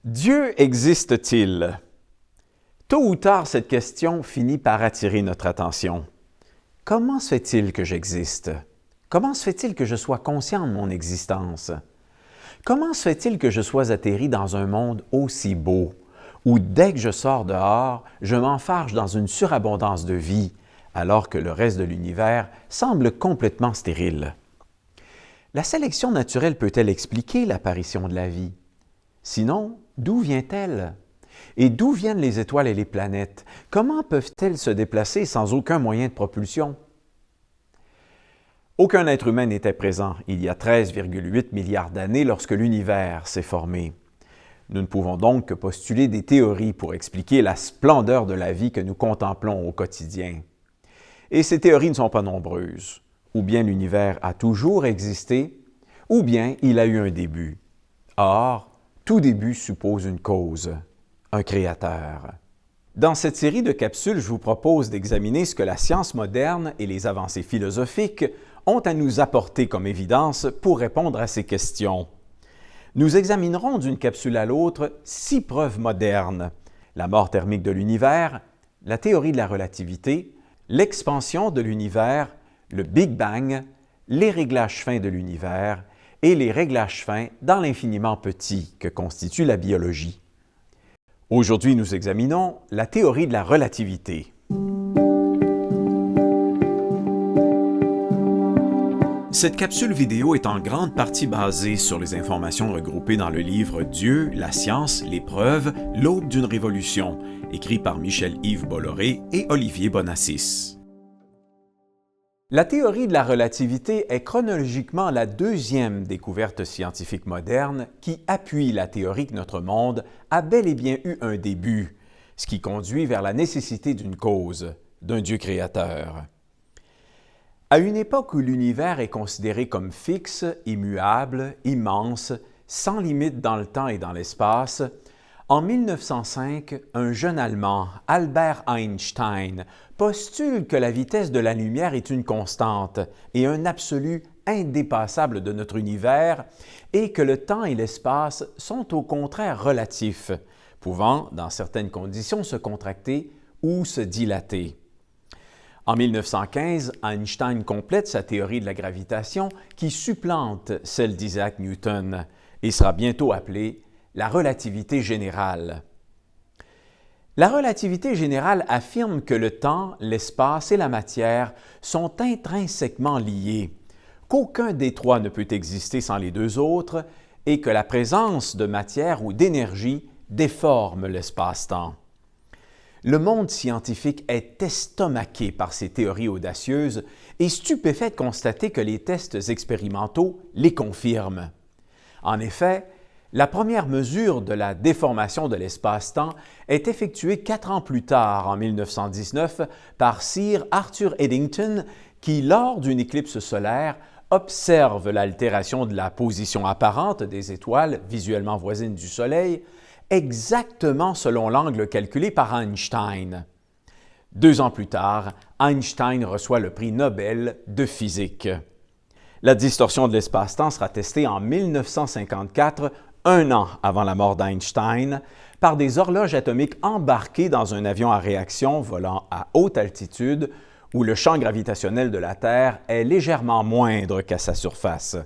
Dieu existe-t-il? Tôt ou tard, cette question finit par attirer notre attention. Comment se fait-il que j'existe? Comment se fait-il que je sois conscient de mon existence? Comment se fait-il que je sois atterri dans un monde aussi beau, où dès que je sors dehors, je m'enfarge dans une surabondance de vie, alors que le reste de l'univers semble complètement stérile? La sélection naturelle peut-elle expliquer l'apparition de la vie? Sinon, d'où vient-elle? Et d'où viennent les étoiles et les planètes? Comment peuvent-elles se déplacer sans aucun moyen de propulsion? Aucun être humain n'était présent il y a 13,8 milliards d'années lorsque l'univers s'est formé. Nous ne pouvons donc que postuler des théories pour expliquer la splendeur de la vie que nous contemplons au quotidien. Et ces théories ne sont pas nombreuses. Ou bien l'univers a toujours existé, ou bien il a eu un début. Or, tout début suppose une cause, un créateur. Dans cette série de capsules, je vous propose d'examiner ce que la science moderne et les avancées philosophiques ont à nous apporter comme évidence pour répondre à ces questions. Nous examinerons d'une capsule à l'autre 6 preuves modernes: la mort thermique de l'univers, la théorie de la relativité, l'expansion de l'univers, le Big Bang, les réglages fins de l'univers et les réglages fins dans l'infiniment petit que constitue la biologie. Aujourd'hui, nous examinons la théorie de la relativité. Cette capsule vidéo est en grande partie basée sur les informations regroupées dans le livre Dieu, la science, les preuves, l'aube d'une révolution, écrit par Michel-Yves Bolloré et Olivier Bonassis. La théorie de la relativité est chronologiquement la deuxième découverte scientifique moderne qui appuie la théorie que notre monde a bel et bien eu un début, ce qui conduit vers la nécessité d'une cause, d'un Dieu créateur. À une époque où l'univers est considéré comme fixe, immuable, immense, sans limite dans le temps et dans l'espace, en 1905, un jeune Allemand, Albert Einstein, postule que la vitesse de la lumière est une constante et un absolu indépassable de notre univers et que le temps et l'espace sont au contraire relatifs, pouvant, dans certaines conditions, se contracter ou se dilater. En 1915, Einstein complète sa théorie de la gravitation qui supplante celle d'Isaac Newton et sera bientôt appelée la relativité générale. La relativité générale affirme que le temps, l'espace et la matière sont intrinsèquement liés, qu'aucun des trois ne peut exister sans les deux autres et que la présence de matière ou d'énergie déforme l'espace-temps. Le monde scientifique est estomaqué par ces théories audacieuses et stupéfait de constater que les tests expérimentaux les confirment. En effet, la première mesure de la déformation de l'espace-temps est effectuée 4 ans plus tard, en 1919, par Sir Arthur Eddington, qui, lors d'une éclipse solaire, observe l'altération de la position apparente des étoiles visuellement voisines du Soleil, exactement selon l'angle calculé par Einstein. 2 ans plus tard, Einstein reçoit le prix Nobel de physique. La distorsion de l'espace-temps sera testée en 1954, 1 an avant la mort d'Einstein, par des horloges atomiques embarquées dans un avion à réaction volant à haute altitude où le champ gravitationnel de la Terre est légèrement moindre qu'à sa surface.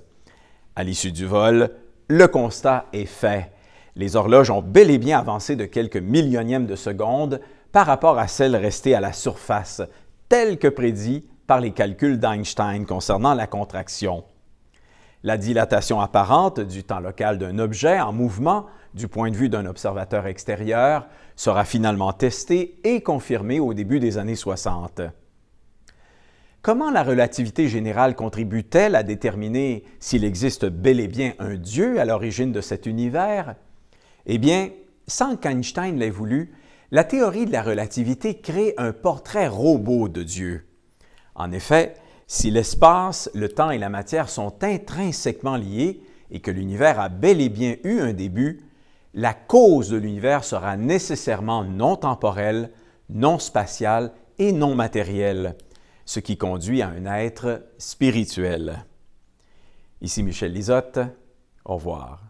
À l'issue du vol, le constat est fait. Les horloges ont bel et bien avancé de quelques millionièmes de seconde par rapport à celles restées à la surface, telles que prédit par les calculs d'Einstein concernant la contraction. La dilatation apparente du temps local d'un objet en mouvement, du point de vue d'un observateur extérieur, sera finalement testée et confirmée au début des années 60. Comment la relativité générale contribue-t-elle à déterminer s'il existe bel et bien un Dieu à l'origine de cet univers? Eh bien, sans qu'Einstein l'ait voulu, la théorie de la relativité crée un portrait robot de Dieu. En effet, si l'espace, le temps et la matière sont intrinsèquement liés et que l'univers a bel et bien eu un début, la cause de l'univers sera nécessairement non temporelle, non spatiale et non matérielle, ce qui conduit à un être spirituel. Ici Michel Lizotte, au revoir.